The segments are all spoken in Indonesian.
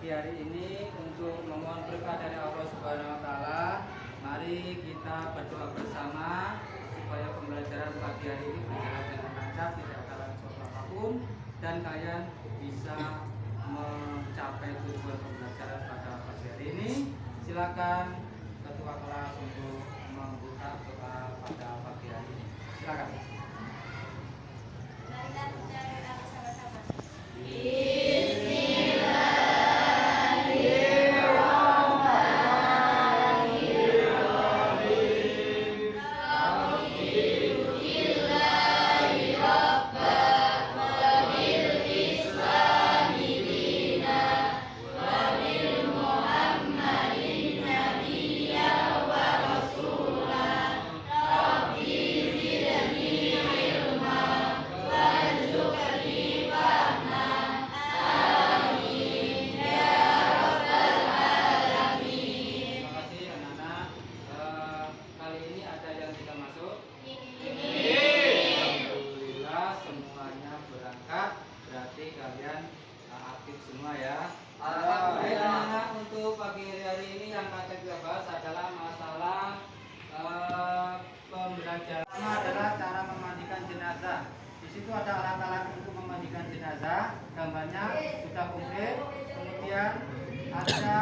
pagi hari ini untuk memohon berkah dari Allah Subhanahu wa taala. Mari kita berdoa bersama supaya pembelajaran pagi hari ini berjalan dengan lancar, tidak ada sesuatu apapun, dan kalian bisa mencapai tujuan pembelajaran pada pagi hari ini. Silakan ketua kelas untuk membuka doa pada pagi hari ini. Silakan. Mari kita berdoa bersama-sama. Berarti kalian aktif semua ya. Alhamdulillah. Untuk pagi hari ini yang akan kita bahas adalah masalah pembelajaran. Pertama adalah cara memandikan jenazah. Di situ ada alat-alat untuk memandikan jenazah. Gambarnya sudah komplit. Kemudian ada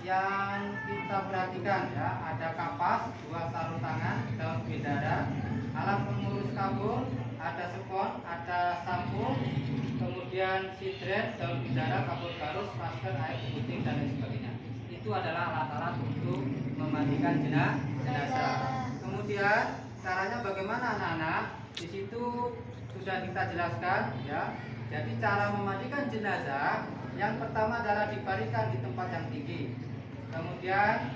yang kita perhatikan ya, ada kapas, 2 sarung tangan, daun bidara, alat pengurus kabung, ada spons, ada sampo, kemudian sidren, daun bidara, kapur barus, masker, air putih, dan lain sebagainya. Itu adalah alat-alat untuk memandikan jenazah. Kemudian caranya bagaimana anak-anak? Di situ sudah kita jelaskan ya. Jadi cara memandikan jenazah yang pertama adalah dibaringkan di tempat yang tinggi. Kemudian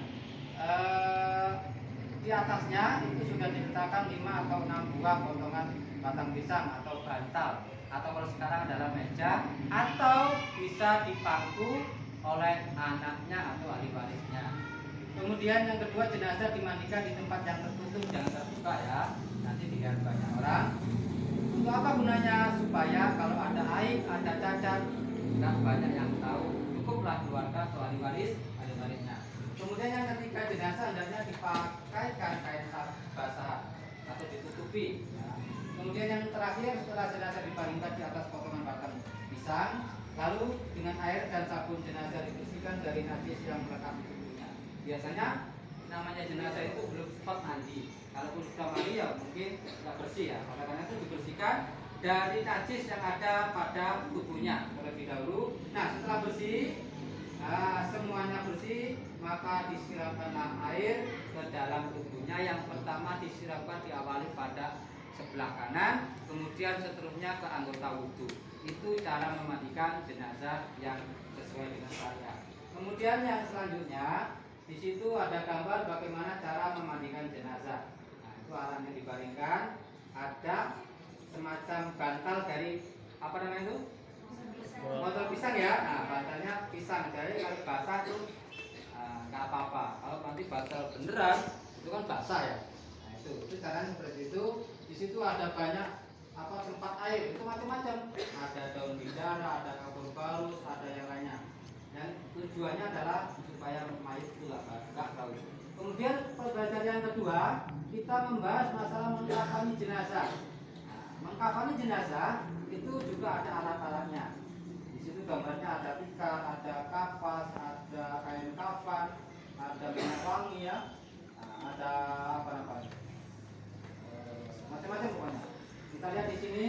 di atasnya itu sudah diletakkan 5 atau 6 buah potongan batang pisang atau bantal, atau kalau sekarang adalah meja, atau bisa dipangku oleh anaknya atau ahli warisnya. Kemudian yang kedua, jenazah dimandikan di tempat yang tertutup, jangan terbuka ya, nanti dilihat banyak orang. Untuk apa gunanya? Supaya kalau ada aib, ada cacat, nggak banyak yang tahu, cukuplah keluarga atau ahli warisnya. Kemudian yang ketiga, jenazah hendaknya dipakaikan kain basah atau ditutupi ya. Kemudian yang terakhir, setelah jenazah dibaringkan di atas potongan batang pisang, lalu dengan air dan sabun jenazah dibersihkan dari najis yang melekat di tubuhnya. Biasanya namanya jenazah itu belum sempat mandi. Kalaupun sudah mandi ya mungkin tidak bersih ya. Oleh karena itu dibersihkan dari najis yang ada pada tubuhnya terlebih dahulu. Nah, setelah bersih, semuanya bersih, maka disiramkanlah air ke dalam tubuhnya. Yang pertama disiramkan, diawali pada sebelah kanan, kemudian seterusnya ke anggota wudhu. Itu cara memandikan jenazah yang sesuai dengan syariat. Kemudian yang selanjutnya, di situ ada gambar bagaimana cara memandikan jenazah. Nah, itu alatnya dibaringkan, ada semacam bantal dari apa namanya itu? Botol pisang ya. Nah, bantalnya pisang, jadi kalau basah tuh nggak apa-apa. Kalau nanti basah beneran, itu kan basah ya. Nah, itu caranya seperti itu. Di situ ada banyak tempat air, itu macam-macam. Ada daun bidara, ada kapur barus, ada yang lainnya. Dan tujuannya adalah supaya mayat itu nggak tahu. Kemudian pembelajaran yang kedua, kita membahas masalah mengkafani jenazah. Nah, mengkafani jenazah itu juga ada alat-alatnya. Di situ gambarnya ada tikar, ada kapas, ada kain kafan, ada minyak wangi ya, ada macam-macam pokoknya. Kita lihat di sini,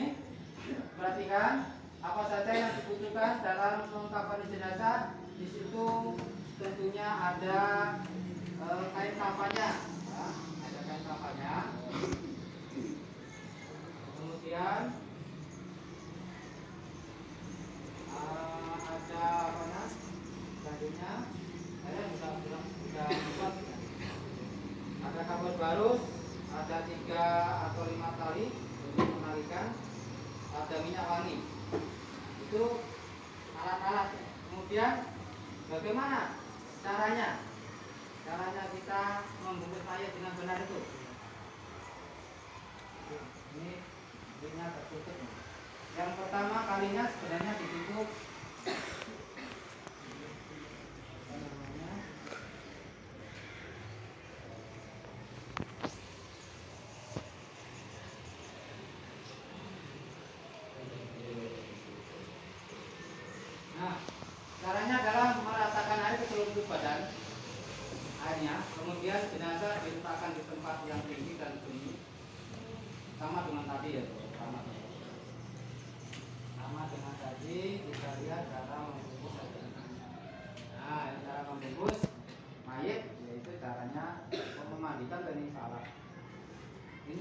perhatikan apa saja yang dibutuhkan dalam mengkafani jenazah. Di situ tentunya ada kain kafannya, ya, ada kain kafannya. Kemudian ada selanjutnya saya sudah buat. Ada kapur barus, ada 3 atau 5 tali untuk menalikan, ada minyak wangi. Itu alat-alat. Kemudian bagaimana caranya? Caranya kita membungkus mayat dengan benar itu. Ini tertutup. Yang pertama kalinya sebenarnya ditutup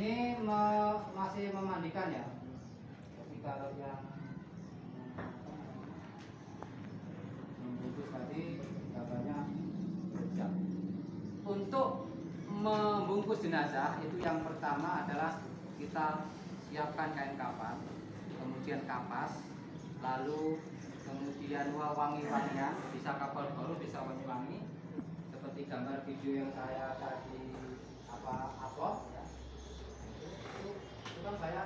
ini masih memandikan ya. Tapi kalau yang membungkus tadi gambarnya berjam. Untuk membungkus jenazah itu yang pertama adalah kita siapkan kain kafan, kemudian kapas, lalu kemudian wangi-wangian, bisa kapal baru, bisa wangi-wangi, seperti gambar video yang saya tadi upload ya. Itu kan saya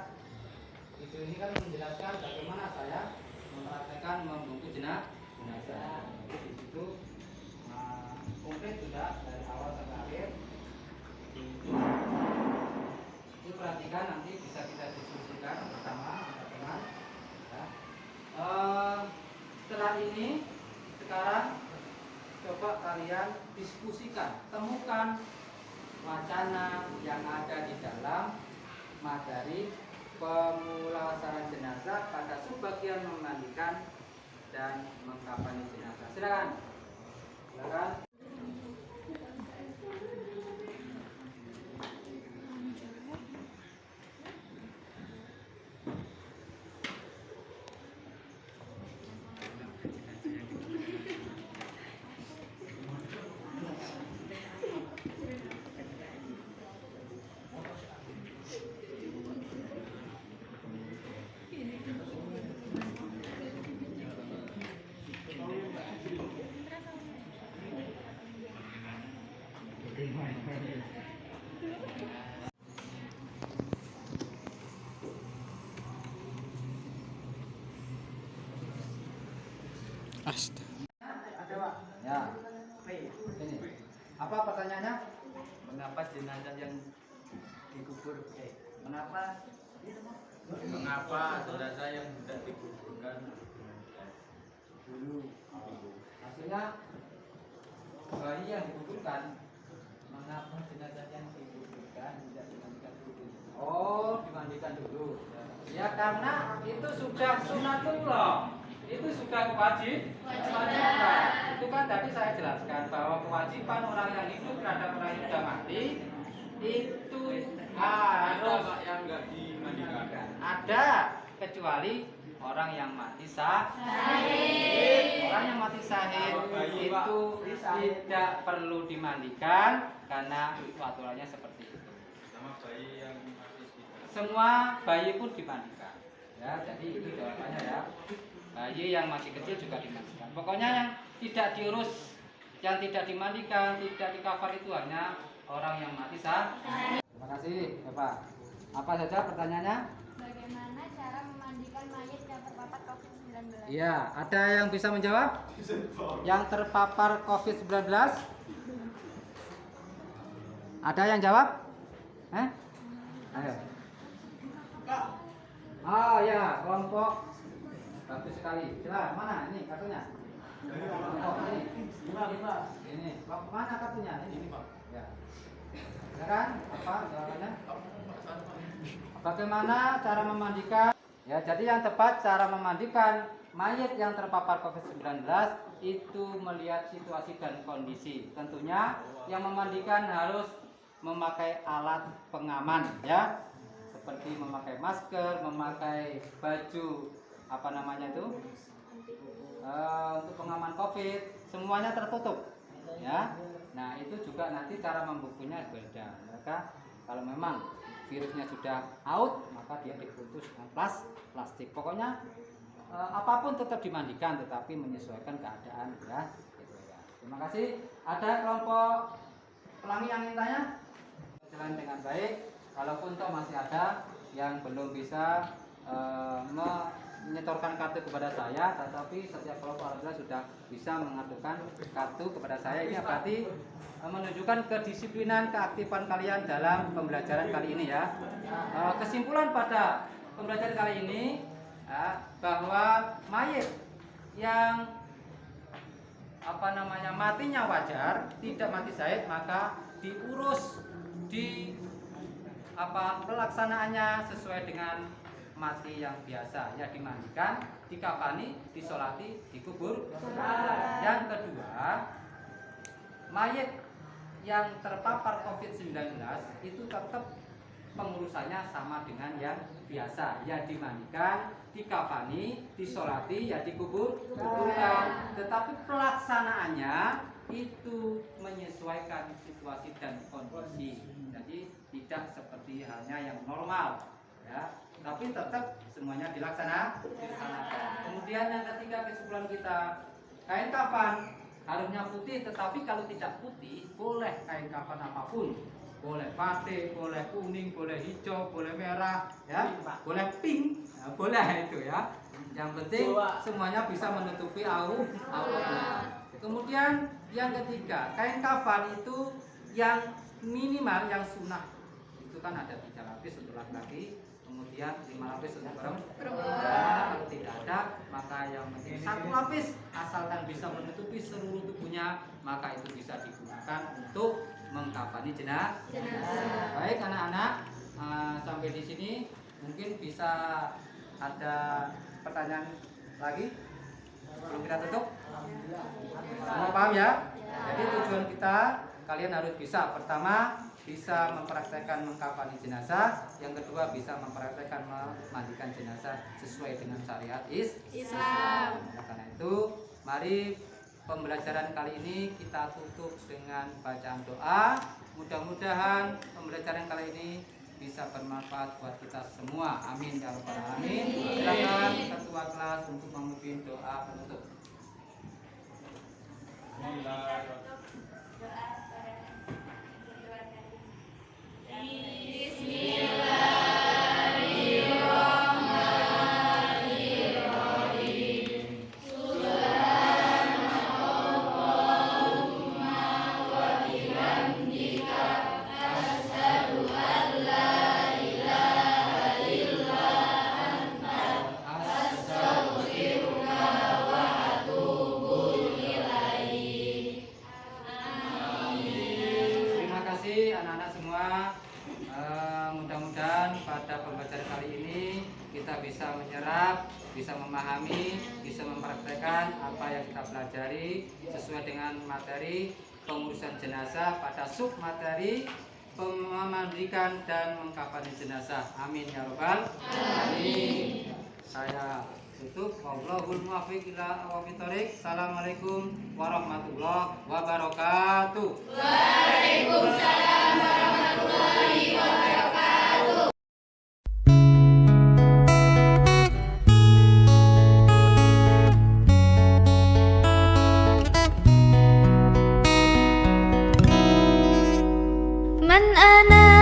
video ini kan menjelaskan bagaimana saya mempraktekkan membungkus jenazah. Jadi di situ komplit sudah dari awal sampai akhir. Itu perhatikan, nanti bisa kita diskusikan bersama teman-teman ya. Setelah ini sekarang coba kalian diskusikan, temukan wacana yang ada di dalam materi pemulasaran jenazah pada subbagian memandikan dan mengkafani jenazah. Silakan. Silakan. Ada Pak? Ya. Ini. Apa pertanyaannya? Mengapa jenazah yang dikubur? Kenapa? Mengapa jenazah yang tidak dikuburkan dulu? Hasilnya bayi yang dikuburkan. Mengapa jenazah yang dikuburkan tidak dimandikan dulu? Oh, dimandikan dulu. Ya karena itu sudah sunatullah. Itu sudah kewajiban. Itu kan tadi saya jelaskan bahwa kewajiban orang yang hidup terhadap orang yang sudah mati itu harus yang enggak dimandikan. ada, kecuali orang yang mati syahid. Orang yang mati syahid itu tidak perlu dimandikan karena aturannya seperti itu. Sama bayi yang mati kita. Semua bayi pun dimandikan. Ya, jadi itu jawabannya ya. Bayi yang masih kecil juga dimandikan. Pokoknya yang tidak diurus, yang tidak dimandikan, tidak dikafan itu hanya orang yang mati syahid. Terima kasih, Bapak. Apa saja pertanyaannya? Bagaimana cara memandikan mayat yang terpapar COVID-19? Iya, ada yang bisa menjawab? Yang terpapar COVID-19? Ada yang jawab? Ayo. Oh ya, kelompok. Bagus sekali. Coba mana ini kartunya? Oh, ini. Ini. Mana kartunya? Ini, Pak. Ya. Silakan, apa jawabannya? Bagaimana cara memandikan? Ya, jadi yang tepat cara memandikan mayat yang terpapar COVID-19 itu melihat situasi dan kondisi. Tentunya yang memandikan harus memakai alat pengaman ya. Seperti memakai masker, memakai baju apa namanya itu? Untuk pengaman COVID, semuanya tertutup ya. Nah, itu juga nanti cara membungkusnya beda. Maka kalau memang virusnya sudah out, maka dia dibungkus dengan plastik. Pokoknya apapun tetap dimandikan, tetapi menyesuaikan keadaan ya. Gitu ya. Terima kasih. ada kelompok pelangi yang ingin tanya? Jalan dengan baik. Kalaupun toh masih ada yang belum bisa menyetorkan kartu kepada saya, tetapi setiap kelompok alhamdulillah sudah bisa mengaturkan kartu kepada saya. Ini berarti menunjukkan kedisiplinan, keaktifan kalian dalam pembelajaran kali ini ya. Kesimpulan pada pembelajaran kali ini bahwa mayit yang matinya wajar, tidak mati syahid, maka diurus di pelaksanaannya sesuai dengan mati yang biasa, ya dimandikan, dikafani, disolati, dikubur. Yang kedua, mayit yang terpapar COVID-19 itu tetap pengurusannya sama dengan yang biasa, ya dimandikan, dikafani, disolati, ya dikuburkan. Tetapi pelaksanaannya itu menyesuaikan situasi dan kondisi. Jadi tidak seperti halnya yang normal, ya. Tapi tetap semuanya dilaksanakan. Kemudian yang ketiga kesimpulan kita, kain kafan harusnya putih, tetapi kalau tidak putih boleh kain kafan apapun, boleh batik, boleh kuning, boleh hijau, boleh merah, ya, boleh pink, ya, boleh itu ya. Yang penting semuanya bisa menutupi auratnya. Kemudian yang ketiga, kain kafan itu yang minimal, yang sunnah itu kan ada 3 lapis untuk laki-laki, kemudian 5 lapis untuk perempuan. Kalau tidak ada, maka yang penting 1 lapis, asalkan bisa menutupi seluruh tubuhnya, maka itu bisa digunakan untuk mengkafani jenazah. Baik anak-anak, sampai di sini mungkin bisa ada pertanyaan lagi sebelum kita tutup. Semua paham ya? Jadi tujuan kita, kalian harus bisa, pertama bisa mempraktekkan mengkafani jenazah, yang kedua bisa mempraktekkan memandikan jenazah sesuai dengan syariat Islam. Karena itu, mari pembelajaran kali ini kita tutup dengan bacaan doa. Mudah-mudahan pembelajaran kali ini bisa bermanfaat buat kita semua. Amin ya rabbal alamin. Silakan ketua kelas untuk memimpin doa penutup. Anak-anak semua, mudah-mudahan pada pembelajaran kali ini kita bisa menyerap, bisa memahami, bisa mempraktekkan apa yang kita pelajari sesuai dengan materi pengurusan jenazah pada sub materi memandikan dan mengkafani jenazah. Amin ya rabbal alamin. Saya tutup. Wallahul muwaffiq ila aqwamit thoriq. Assalamualaikum warahmatullahi wabarakatuh. Waalaikumsalam warahmatullahi wabarakatuh. من أنا